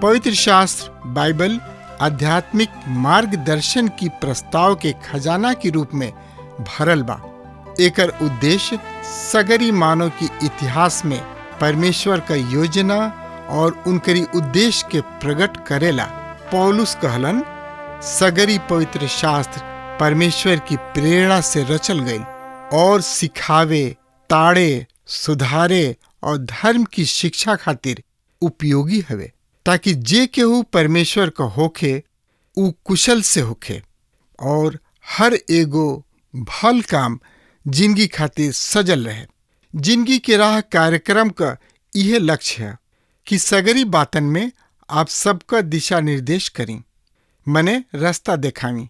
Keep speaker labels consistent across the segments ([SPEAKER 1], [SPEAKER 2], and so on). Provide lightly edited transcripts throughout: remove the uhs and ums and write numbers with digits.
[SPEAKER 1] पवित्र शास्त्र बाइबल आध्यात्मिक मार्गदर्शन की प्रस्ताव के खजाना के रूप में भरल बा। एकर उद्देश्य सगरी मानव की इतिहास में परमेश्वर का योजना और उनकरी उद्देश्य के प्रकट करेला। पौलुस कहलन, सगरी पवित्र शास्त्र परमेश्वर की प्रेरणा से रचल गई और सिखावे, ताड़े, सुधारे और धर्म की शिक्षा खातिर उपयोगी हवे, ताकि जे केहू परमेश्वर का होखे उ कुशल से होखे और हर एगो भल काम जिंदगी खातिर सजल रहे। जिंदगी के राह कार्यक्रम का यह लक्ष्य है कि सगरी बातन में आप सबका दिशा निर्देश करें, मने रास्ता दिखावी।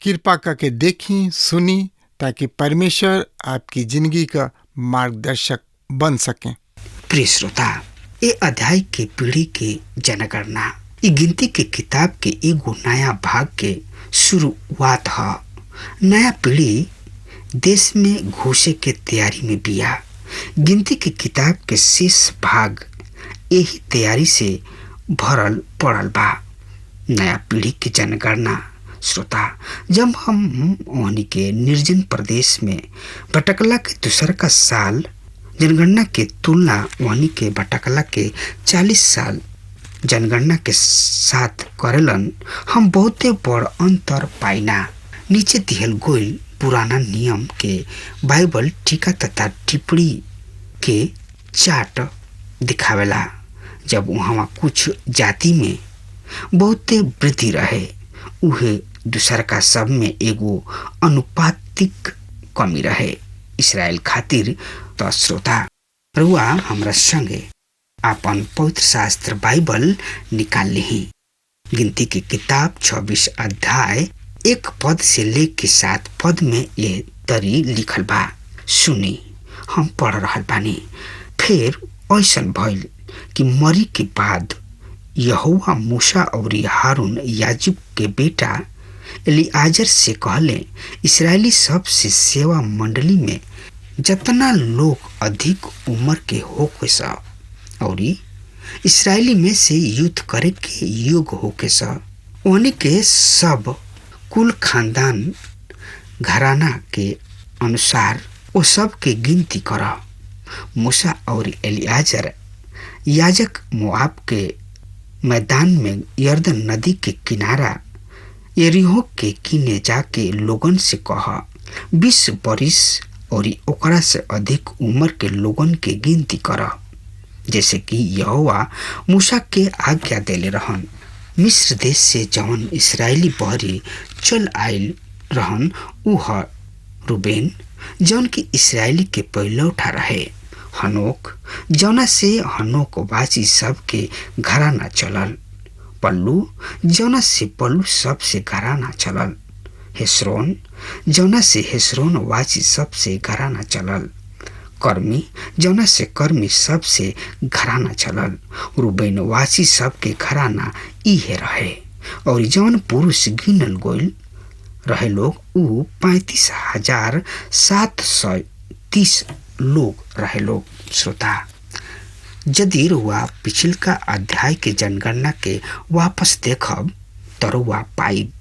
[SPEAKER 1] कृपा करके देखी, सुनी, ताकि परमेश्वर आपकी जिंदगी का मार्गदर्शक बन सके।
[SPEAKER 2] प्रिय श्रोता, ये अध्याय के पीढ़ी के जनगणना, ये गिनती के किताब के एगो नया भाग के शुरुआत है। नया पीढ़ी देश में घुसे के तैयारी में बिया। गिनती के किताब के शेष भाग यही तैयारी से भरल पड़ल बा। नया पीढ़ी की जनगणना श्रोता, जब हम ओहनी के निर्जन प्रदेश में भटकला के दूसर का साल जनगणना के तुलना ओहनी के भटकला के 40 साल जनगणना के साथ करेलन, हम बहुते बड़ अंतर पाइना। नीचे दिहल गोइल पुराना नियम के बाइबल टीका तथा टिप्पणी के चार्ट दिखावेला। जब वहाँ कुछ जाति में बहुते वृद्धि रहे, उहे दूसर का सब में एगो अनुपातिक कमी रहे। इसराइल खातिर तो श्रोता रुआ हमरा संगे आपन पवित्र शास्त्र बाइबल निकाल ली। गिनती की किताब 26 अध्याय 1 पद से लेके 7 पद में ये तरी लिखल बा। सुनी, हम पढ़ रहल बानी। फिर ऐसन भइल कि मरी के बाद यहोवा मूसा और हारून याजूब के बेटा एलिआजर से कहले, इस्राएली सब से सेवा मंडली में जतना लोग अधिक उम्र के होके सा और इस्राएली में से युद्ध करे के योग्य होके सा, उन्हीं के सब कुल खानदान घराना के अनुसार वो सब के गिनती करा। मूसा और एलिआजर याजक मोआब के मैदान में यर्दन नदी के किनारा यरीहो के किने जाके लोगन से कहा, 20 बरिस और ओकरा से अधिक उम्र के लोगन के गिनती करा, जैसे कि यहोवा मूसा के आज्ञा देले रहन। मिस्र देश से जवन इस्राएली बहरी चल आयल रहन, उ रूबेन जौन की इस्राएली के पहिलौठा रहे। हनोक जौना से हनोक वासी सब के घराना चलल। पल्लू जौना से पल्लू सब से घराना चलल। हेस्रोन जौना से हेस्रोन वासी सब से घराना चलल। कर्मी जौना से कर्मी सब से घराना चलल। रूबेन वासी सब के घराना इहे रहे। और जौन पुरुष गिनल गोइल रहे लोग उ 35,730 लोग रहे लोग। श्रोता, यदि रुआ पिछलका अध्याय के जनगणना के वापस देखब तो रुआ पाइब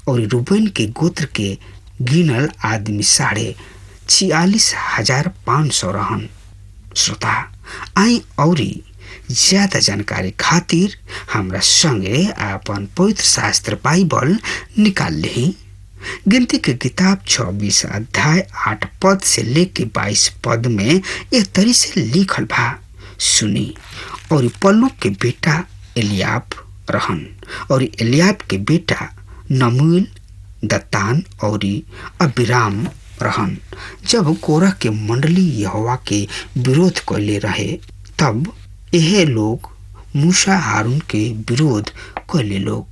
[SPEAKER 2] और रूबेन के गोत्र के गिनल आदमी 46,500 रहन। श्रोता, आई औरी ज्यादा जानकारी खातिर हमरा संगे अपन पवित्र शास्त्र बाइबल निकाल ली। गिनती के किताब 26 अध्याय 8 पद से लेके 22 पद में एक तरी से लिखल बा। सुनी, और पल्लू के बेटा एलियाब रहन और एलियाब के बेटा नमूएल, दतान और अबिराम रहन। जब कोरह के मंडली यहोवा के विरोध कैले रहे, तब यह लोग मूसा हारून के विरोध कैले लोग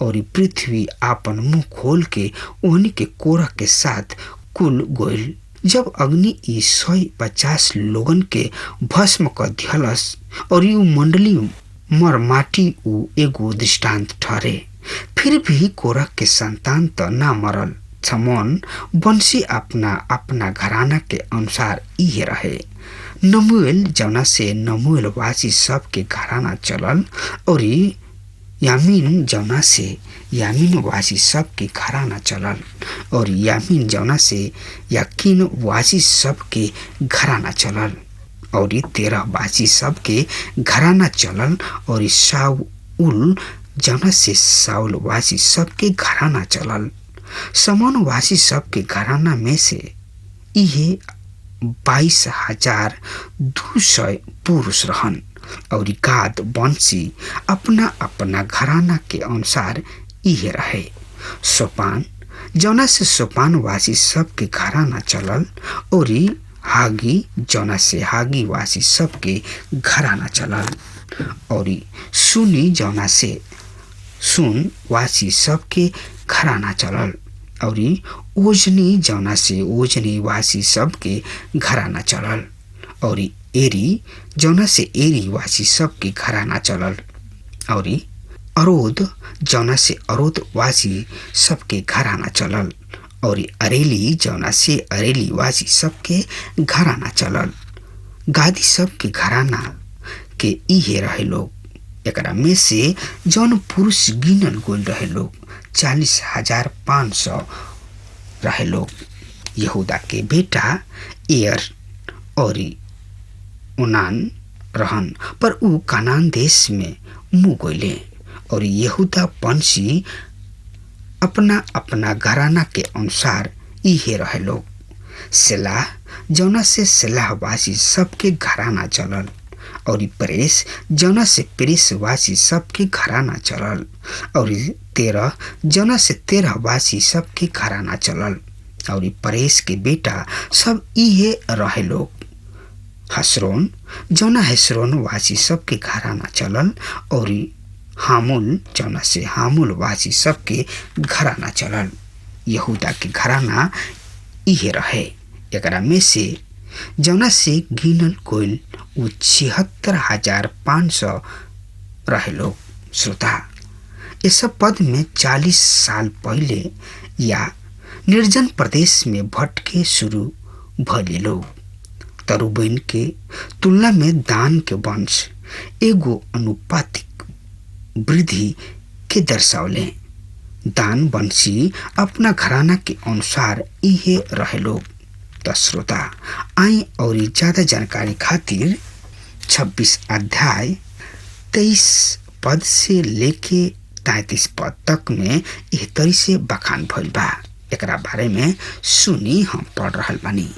[SPEAKER 2] और पृथ्वी आपन मुंह खोल के ओहनी के कोरह के साथ कुल गोइल। जब अग्नि 150 लोगन के भस्म क दिहलस और यू मंडली मर माटी उ एगो दृष्टांत ठहरे। फिर भी कोरह के संतान तो ना मरल। समोन वंशी अपना अपना घराना के अनुसार इहे रहे। नमूएल जौना से नमूएल वासी सब के घराना चलल और यामीन जौना से यामीन वासी सब के घराना चलल और यामीन जौना से याकीन वासी सब के घराना चलल और 13 वासी सब के घराना चलल और शाऊल जौना से शाऊल वासी सब के घराना चलल। समोन वासी सब के घराना में से इहे 22,200 पुरुष रहन और गाद वंशी अपना अपना घराना के अनुसार इहे रहे। सोपान जौना से सोपान वासी सब के घराना चलल और हागी जौना से हागी वासी सब के घराना चलल और सुनी जौना से सुन वासी सब के घराना चलल और ओजनी जौना से ओजनी वासी सब के घराना चलल और एरी जौना से एरी वासी सब के घराना चलल और अरोद जौना से अरोद वासी सब के घराना चलल और अरेली जौना से अरेली वासी सब के घराना चलल। गादी सब के घराना के इहे रहे लोग। एकरा में से जौन पुरुष गिनल गोल रहे लोग 40,500 रहे लोग। यहूदा के बेटा एर और ओनान रहन पर ऊ कानान देश में मुँह गइले और यहूदा वंशी अपना अपना घराना के अनुसार इहे रहे लोग। सेलाह जौना से सेलाह वासी सबके घराना चलल और परेश जौना से परेश वासी सबके घराना चलल और 13 जौना से 13 वासी सबके घराना चलल और परेश के बेटा सब इहे रहे लोग। हसरोन जौना हसरोन वासी सबके घराना चलल और हामुल जौना से हामुल वासी सबके घराना चलल। यहूदा के घराना इहे रहे। एकरा में से जौना से गिनल कोइल उ 76,500 रहे लोग। श्रोता ये सब पद में 40 साल पहले या निर्जन प्रदेश में भटके शुरू भले लोग। तरुबैन के तुलना में दान के वंश एगो अनुपातिक वृद्धि के दर्शावले। दान वंशी अपना घराना के अनुसार इहे रहे लोग। तो श्रोता आई और ज्यादा जानकारी खातिर 26 अध्याय 23 पद से लेके 33 पद तक में एह तरी से बखान भइल बा। एकरा बारे में सुनी हम पढ़ रहल बानी।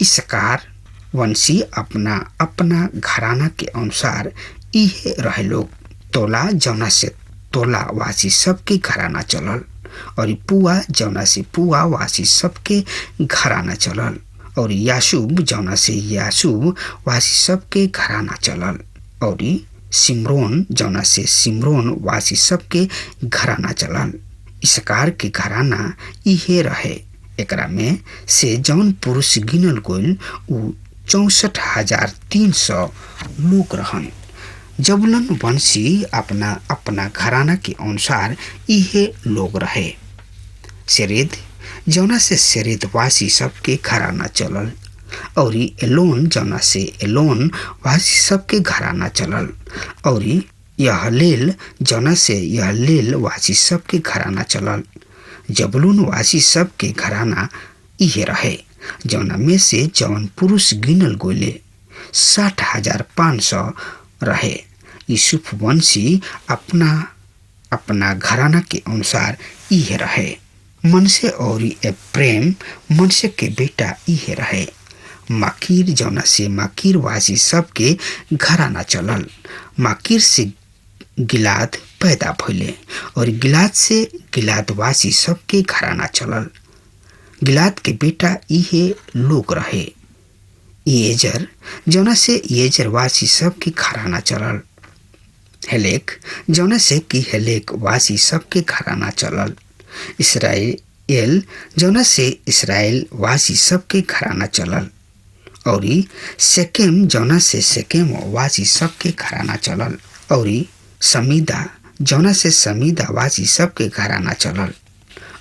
[SPEAKER 2] इसकार वंशी अपना अपना घराना के अनुसार इहे रहे लोग। तोला जौना से तोला वासी सबके घराना चलल और पुआ जौना से पुआ वासी सबके घराना चलल और यासूब जौना से यासूब वासी सबके घराना चलल और सिमरोन जौना से सिमरोन वासी सबके घराना चलल। इसकार के घराना इहे रहे। एकरा में से जौन पुरुष गिनल गोइल उ 64,300 लोग रहन। जबुलन वंशी अपना अपना घराना के अनुसार इहे लोग रहे। सेरेद जौना से सेरेद वासी सबके घराना चलल और एलोन जौना से एलोन वासी सबके घराना चलल और यहलेल जौना से यहलेल वासी सबके घराना चलल। जबुलून वासी सबके घराना इहे रहे। जौना में से जौन पुरुष गिनल गोले 60,500 रहे। यूसुफ वंशी अपना अपना घराना के अनुसार इहे रहे। मनसे और एप्रेम मनसे के बेटा इहे रहे। माकीर जौना से माकीर वासी सबके घराना चलल। माकीर से गिलाद पैदा भइले और गिलाद से गिलाद वासी सबके घराना चलल। गिलाद के बेटा इहे लोग रहे। येजर जौना से येजर वासी सबके घराना चलल। हेलेक जौना से कि हेलेक वासी सबके घराना चलल। इसराइल जौना से इसराइल वासी सबके घराना चलल और सेकेम जौना से सेकेम वासी सबके घराना चलल और समीदा जौना से समीदा वासी सबके घराना चलल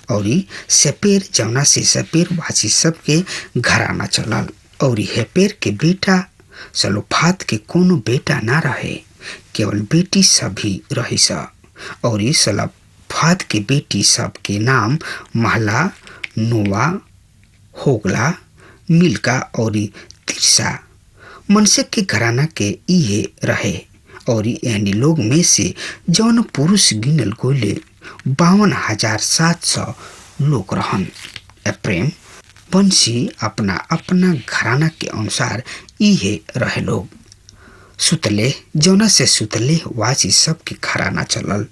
[SPEAKER 2] और सेपेर जौना से सेपेर वासी सबके घराना चलल। और हेपेर के बेटा सलोफात के कोनो बेटा ना रहे, केवल बेटी सभी रही सा। और सलफाद के बेटी सब के नाम महला, नोआ, होगला, मिल्का और तिरसा। मनसे के घराना के इहे रहे और एहनी लोग में से जौन पुरुष गिनल गोले 52,700 लोग रहन। प्रेम वंशी अपना अपना घराना के अनुसार इहे रहे लोग। सुतले जौना से सुतले वासी सबके घराना चलल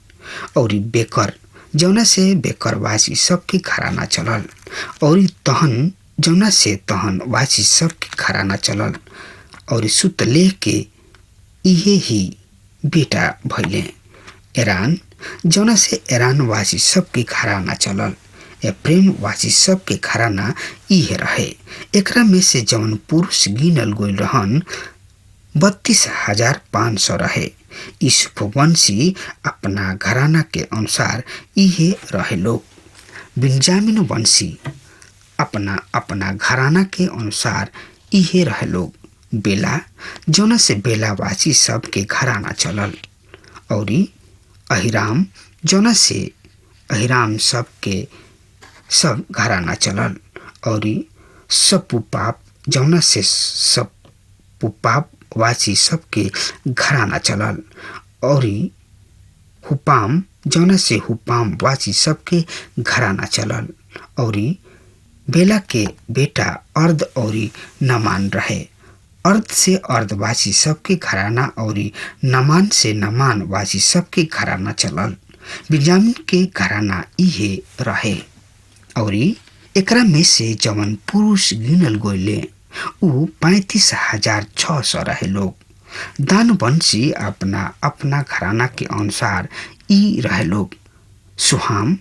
[SPEAKER 2] और बेकर जौना से बेकर वासी सबके घराना चलल और तहन जौना से तहन वासी सबके घराना चलल और सुतले के इहे ही बेटा भैले। एरान जौना से एरान वासी सबके घराना चलल। प्रेम वासी सबके घराना इहे रहे। एकरा में से जौन पुरुष गिनल गोल रहन 32,500 रहे। यूसुफ वंशी अपना घराना के अनुसार इहे रहे लोग। बिन्यामीन वंशी अपना अपना घराना के अनुसार इहे रहे लोग। बेला जौना से बेला वासी सब के घराना चलल और अहिराम जौना से अहिराम सब के सब घराना चलल और सपुपाप जौना से सपुपाप वासी सब के घराना चलल और हुपाम जौना से हुपाम वासी सब के घराना चलल और बेला के बेटा अर्ध और नमान रहे। अर्ध से अर्धवासी सबके घराना और नमान से नमान वासी सबके घराना चलल। बिन्यामीन के घराना इहे रहे और एकरा में से जवन पुरुष गिनल गोले उ 35,600 रहे लोग। दान वंशी अपना अपना घराना के अनुसार ई रहे लोग। सुहाम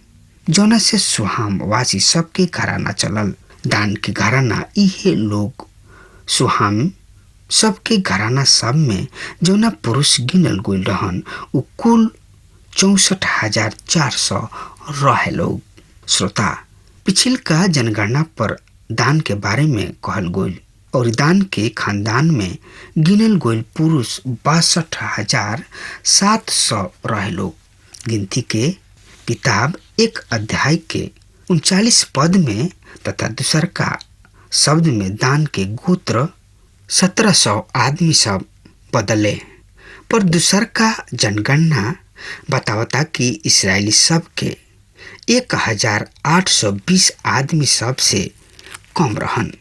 [SPEAKER 2] जौना से सुहाम वासी सबके घराना चलल। दान के घराना इहे लोग। सुहाम सबके घराना सब में जौना पुरुष गिनल गोल रहन उ कुल 64,400 रहे लोग। श्रोता, पिछिल का जनगणना पर दान के बारे में कहल गोल और दान के खानदान में गिनल गोल पुरुष 62,700 रहे लोग। गिनती के किताब 1 अध्याय के 39 पद में तथा दूसर का शब्द में दान के गोत्र 1700 आदमी सब बदले, पर दूसर का जनगणना बतावता कि इस्राएली सब के 1,820 आदमी सब से कम रहन।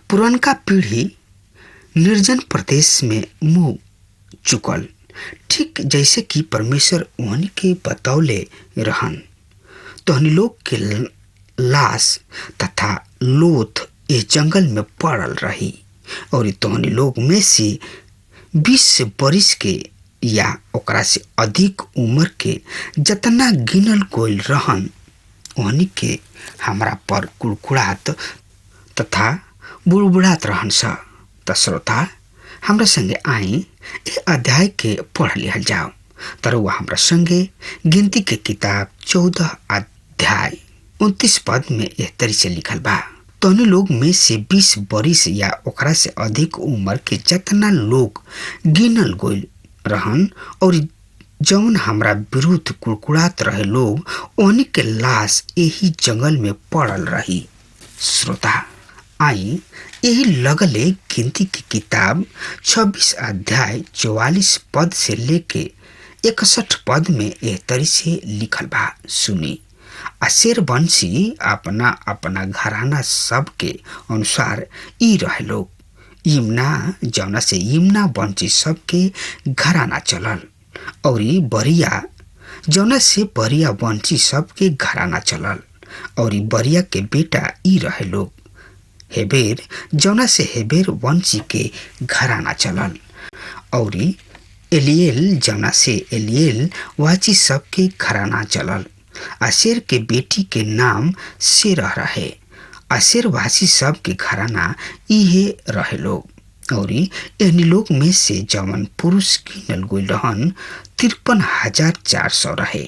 [SPEAKER 2] पुरनका पीढ़ी निर्जन प्रदेश में मुँह चुकल, ठीक जैसे कि परमेश्वर उन के बतौले रहन। तोहनी लोग के लाश तथा लोथ इस जंगल में पड़ल रही और तोहनी लोग में से 20 बरिस के या ओकरा से अधिक उम्र के जतना गिनल गोल रहन उन्हीं के हमरा पर कुड़कुड़ात तथा बुड़बुड़ात रहन सा। त श्रोता, हमरा संगे आई ए अध्याय के पढ़ लिहल जाओ। तरुआ हमरा संगे गिनती के किताब 14 अध्याय 29 पद में एह तरी से लिखल बा। तोहनी लोग में से 20 बरिस या ओकरा से अधिक उम्र के जतना लोग गिनल गोल रहन और जौन हमरा विरुद्ध कुड़कुड़ात रहे लोग उन्हीं के लाश यही जंगल में पड़ल रही। श्रोता, आई यही लगले गिनती की किताब 26 अध्याय 44 पद से लेके 61 पद में एह तरी से लिखल बा। सुनी, आशेर वंशी अपना अपना घराना सब के अनुसार ई रहे लोग। यिम्ना जौना से यिम्ना वंशी सब के घराना चलल और बरिया जौना से बरिया वंशी सब के घराना चलल और बरिया के बेटा ई रहे लोग। हेबेर जौना से हेबेर वंशी के घराना चलल और एलिएल जौना से एलिएल वाची सब के घराना चलल। आशेर के बेटी के नाम सेरह रहे। आशेर वासी सब के घराना इहे रहे लोग और एहनी लोग में से जवन पुरुष गिनल गोल रहन 53,400 रहे।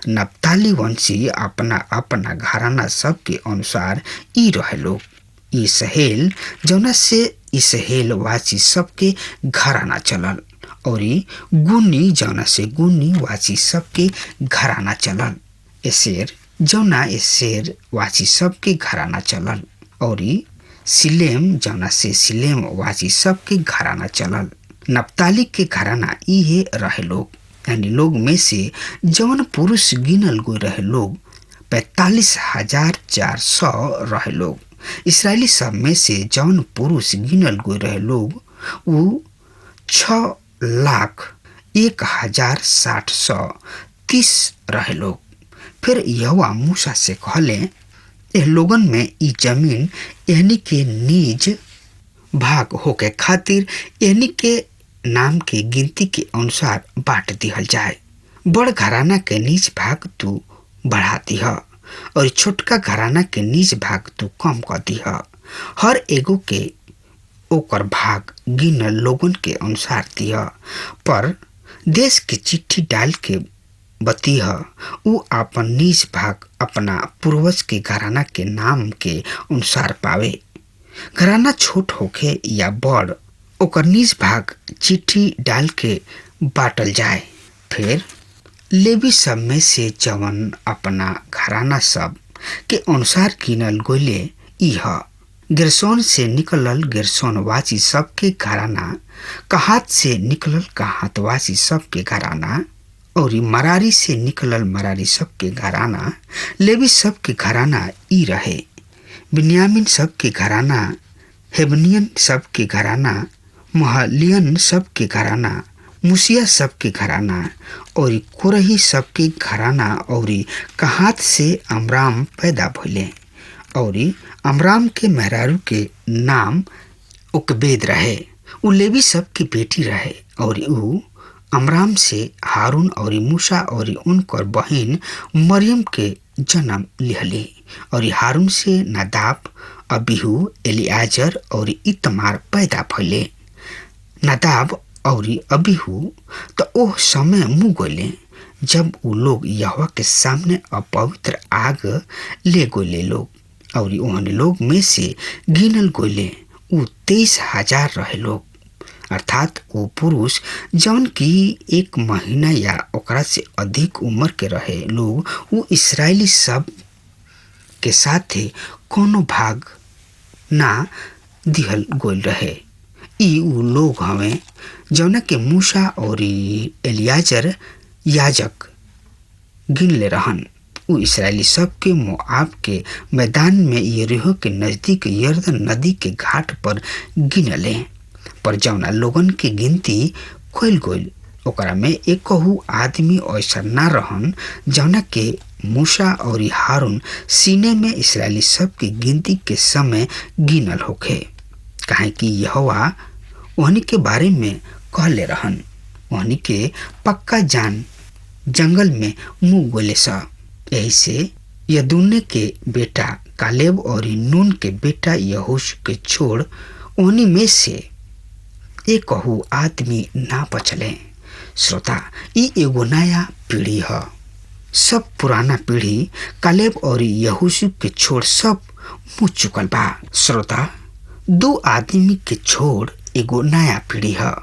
[SPEAKER 2] नप्ताली वंशी अपना अपना घराना सब के अनुसार ई रहे लोग। इसहेल जौना से इसहेल वासी सब के घराना चलल और गुनी जौना से गुनी वाची सबके घराना चलल। एसेर जौना एसेर वाची सबके घराना चलल। और सिलेम जौना से सिलेम वाची सबके घराना चलल। नप्ताली के घराना इहे रहे लोग, यानी लोग में से जौन पुरुष गिनल गए रहे लोग 45,400 रहे लोग। इसराइली सब में से जौन पुरुष गिनल गए रहे लोग वो 6,01,60 रहे लोग। फिर यहोवा मूसा से कहले, एह लोगन में ई जमीन यानी के निज भाग होके खातिर यानी के नाम के गिनती के अनुसार बांट दिहल जाए। बड़ घराना के निज भाग तू बढ़ा दिह और छोटका घराना के निज भाग तू कम कर दिह। हर एगो के ओकर भाग गिनल लोगन के अनुसार दिह। पर देश के चिट्ठी डाल के बतीह उ अपन निज भाग अपना पूर्वज के घराना के नाम के अनुसार पावे। घराना छोट होखे या बड़ ओकर निज भाग चिट्ठी डाल के बाटल जाए। फिर लेवी सब में से जवन अपना घराना सब के अनुसार गिनल गोले इह गिरसोन से निकलल गिरसोनवासी सब के घराना, कहात से निकलल कहातवासी सब के घराना और मरारी से निकलल मरारी सब के घराना। लेवी सब के घराना ई रहे। बिन्यामीन सब के घराना, हेबनियन सब के घराना, महलियन सब के घराना, मुसिया सब के घराना और कोरही सब के घराना। और कहात से अमराम पैदा भइले और अमराम के मेहरारू के नाम उकबेद रहे। उ लेवी सब की बेटी रहे और उ अमराम से हारून और मूसा और उनकर बहन मरियम के जन्म लिहली। और हारून से नादाब, अबीहू, एलियाजर और इतमार पैदा भइले। नादाब और अबीहू तो ओह समय मुँह गोले जब वो लोग यहोवा के सामने अपवित्र आग ले गोले लोग। और उन्हें लोग में से गिनल गोले वो 23,000 रहे लोग, अर्थात वो पुरुष जौन की 1 महीना या ओकरा से अधिक उम्र के रहे लोग वो इसराइली सब के साथे कोनो भाग ना दिहल गोल रहे। ई उ लोग हवे जौना के मूसा और एलियाजर याजक गिनले रहन। उ इसराइली सब के मोआब के मैदान में यरीहो के नजदीक यरदन नदी के घाट पर गिनले। पर जौना लोगन के गिनती खोल गोल ओकरा में एकहु आदमी ऐसा ना रहन जौना के मूसा और हारून सीने में इसराइली सब की गिनती के समय गिनल होखे। काहे कि यहोवा ओहनी के बारे में कहले रहन, ओहनी के पक्का जान जंगल में मुँह गोले सा। यही से यदुन्ने के बेटा कालेब और नून के बेटा यहोशू के छोड़ ओहनी में से एकहु आदमी ना बचले। श्रोता, ई एगो नया पीढ़ी है। सब पुराना पीढ़ी कालेब और यहोशू के छोड़ सब मुँह चुकल बा। श्रोता, 2 आदमी के छोड़ एगो नया पीढ़ी है।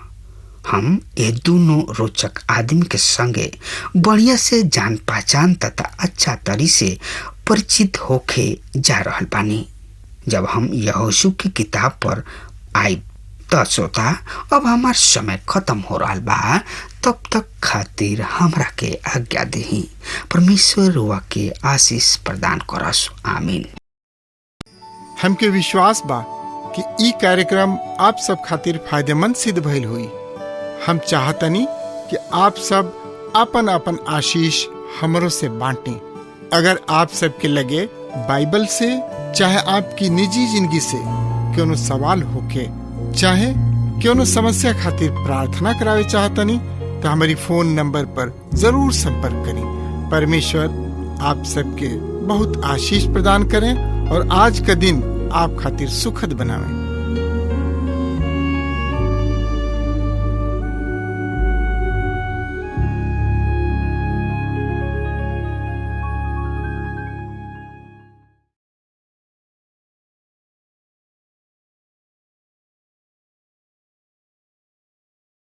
[SPEAKER 2] हम ये दोनों रोचक आदमी के संगे बढ़िया से जान पहचान तथा अच्छा तरी से परिचित होके जा रहल बानी। जब हम यहोशू की किताब पर आई तो श्रोता, अब हमार समय खत्म हो रहा बा। तब तक खातिर हमरा के आज्ञा देही। परमेश्वर रुआ के आशीष प्रदान करस। आमीन।
[SPEAKER 1] हमके विश्वास बा कि ई कार्यक्रम आप सब खातिर फायदेमंद सिद्ध भइल हुई। हम चाहतनी कि आप सब अपन अपन आशीष हमरों से बांटें। अगर आप सबके लगे बाइबल से चाहे आपकी निजी जिंदगी से कोनो सवाल होके चाहे कोनो समस्या खातिर प्रार्थना करावे चाहतनी तो हमारी फोन नंबर पर जरूर संपर्क करें। परमेश्वर आप सबके बहुत आशीष प्रदान करें और आज का दिन आप खातिर सुखद बनावें।